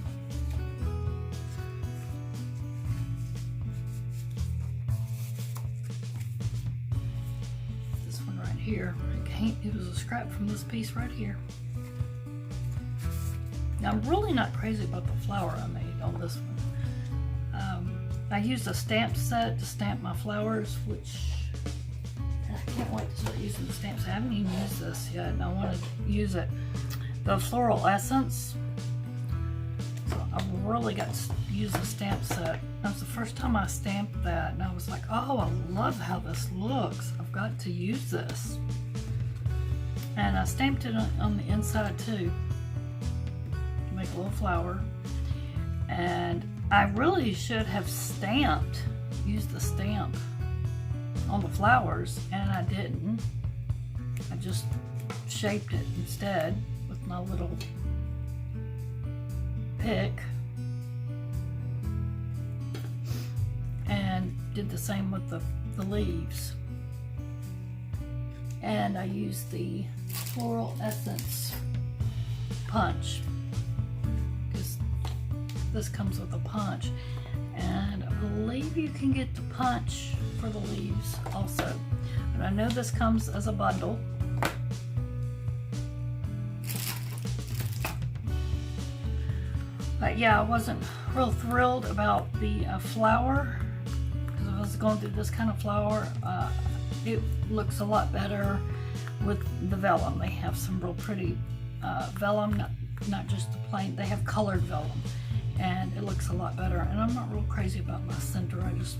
This one right here, it was a scrap from this piece right here. Now, I'm really not crazy about the flower I made on this one. I used a stamp set to stamp my flowers, which I can't wait to start using the stamps. I haven't even used this yet, and I want to use it. The Floral Essence. So I really got to use the stamp set. That was the first time I stamped that, and I was like, oh, I love how this looks. I've got to use this. And I stamped it on the inside too. Make a little flower, and I really should have used the stamp on the flowers, and I didn't. I just shaped it instead with my little pick. And did the same with the leaves. And I used the Floral Essence punch, because this comes with a punch. And I believe you can get the punch for the leaves also. But I know this comes as a bundle. But yeah, I wasn't real thrilled about the flower, because if I was going through this kind of flower, it looks a lot better with the vellum. They have some real pretty vellum, not just the plain, they have colored vellum, and it looks a lot better. And I'm not real crazy about my center. I just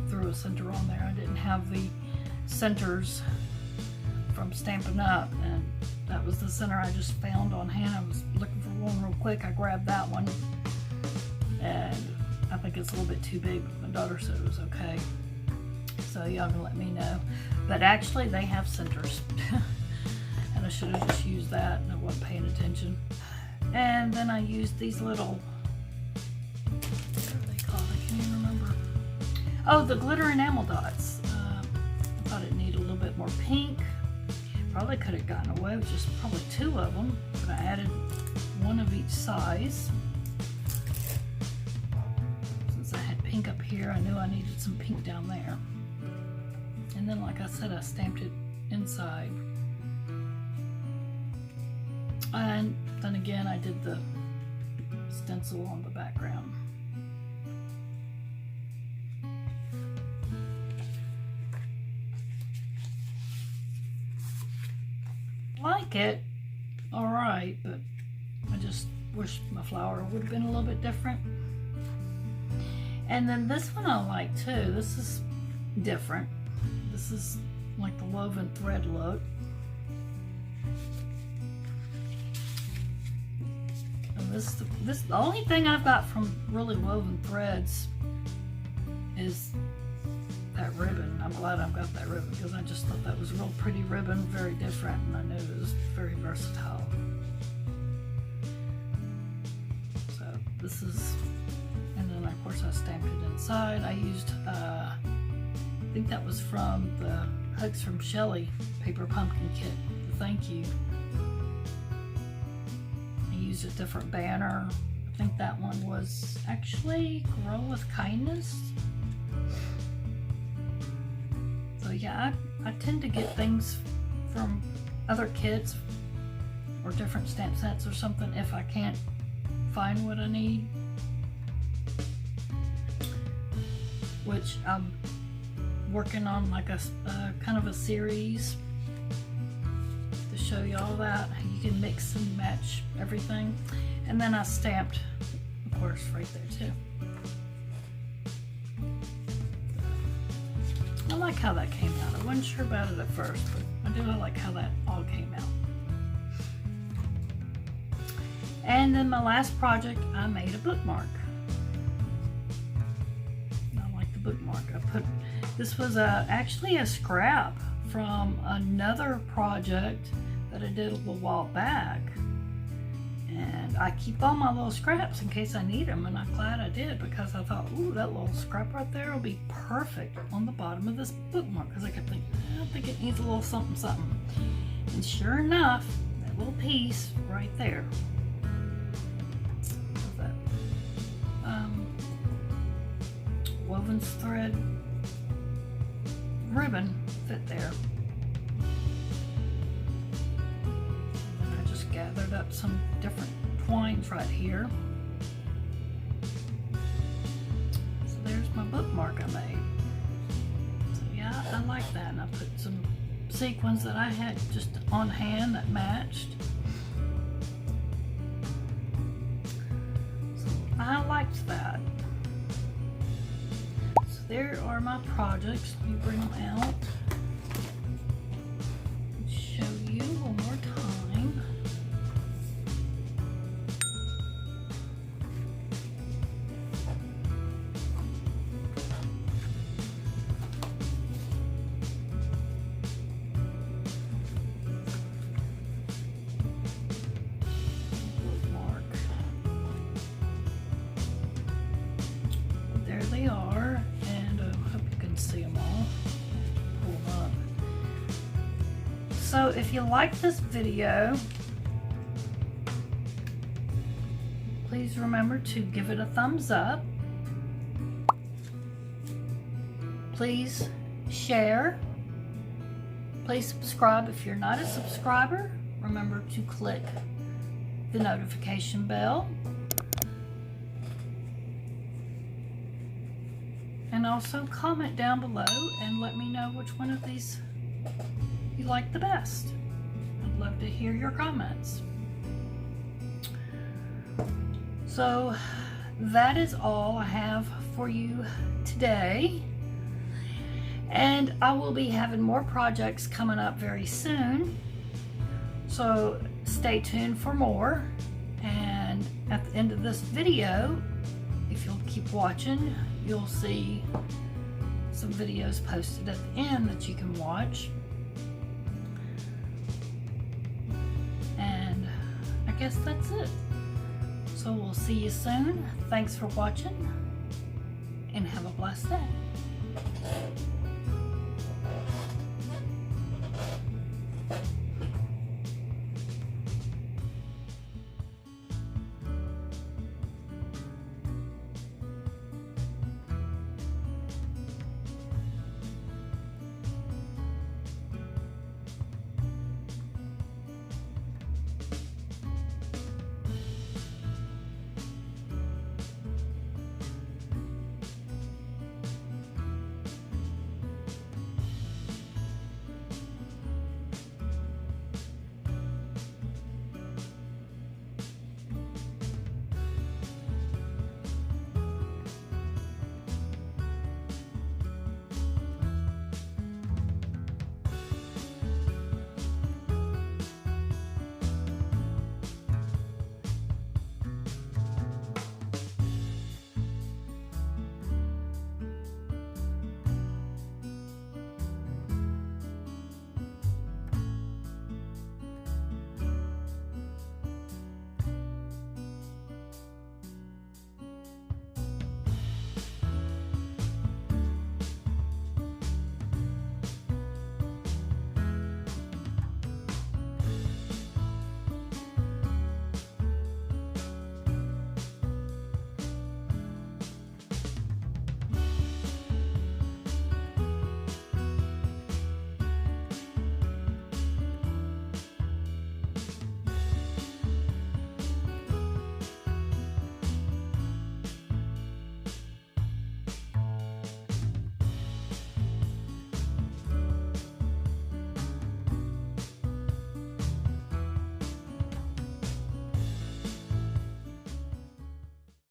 threw a center on there. I didn't have the centers from Stampin' Up, and that was the center I just found on hand. I was looking for one real quick. I grabbed that one, and I think it's a little bit too big, but my daughter said it was okay. So y'all can let me know. But actually they have centers. And I should have just used that, and I wasn't paying attention. And then I used these little, what are they called? I can't even remember. Oh, the glitter enamel dots. I thought it needed a little bit more pink. Probably could have gotten away with just probably 2 of them, but I added 1 of each size. Since I had pink up here, I knew I needed some pink down there. And then, like I said, I stamped it inside. And then again, I did the stencil on the background. Like it, all right, but I just wish my flower would have been a little bit different. And then this one I like too. This is different. This is like the woven thread look. And this the only thing I've got from really woven threads is that ribbon. I'm glad I've got that ribbon, because I just thought that was a real pretty ribbon, very different, and I knew it was very versatile. So this is, and then of course I stamped it inside. I used, I think that was from the Hugs from Shelly paper pumpkin kit, the thank you. I used a different banner. I think that one was actually Grow with Kindness. So yeah, I tend to get things from other kits or different stamp sets or something if I can't find what I need. Which I'm working on, like a kind of a series to show you all that. You can mix and match everything. And then I stamped, of course, right there too. I like how that came out. I wasn't sure about it at first, but I do like how that all came out. And then my last project, I made a bookmark. I like the bookmark. This was actually a scrap from another project that I did a little while back. And I keep all my little scraps in case I need them, and I'm glad I did, because I thought, ooh, that little scrap right there will be perfect on the bottom of this bookmark, because I kept thinking, I think it needs a little something, something. And sure enough, that little piece right there. That woven thread ribbon fit there. Gathered up some different twines right here. So there's my bookmark I made. So yeah, I like that. And I put some sequins that I had just on hand that matched. So I liked that. So there are my projects. Let me bring them out and show you one more time. So if you like this video, please remember to give it a thumbs up. Please share. Please subscribe if you're not a subscriber. Remember to click the notification bell. And also comment down below and let me know which one of these you like the best. I'd love to hear your comments. So that is all I have for you today. And I will be having more projects coming up very soon. So stay tuned for more. And at the end of this video, if you'll keep watching, you'll see some videos posted at the end that you can watch. And I guess that's it. So we'll see you soon. Thanks for watching and have a blessed day.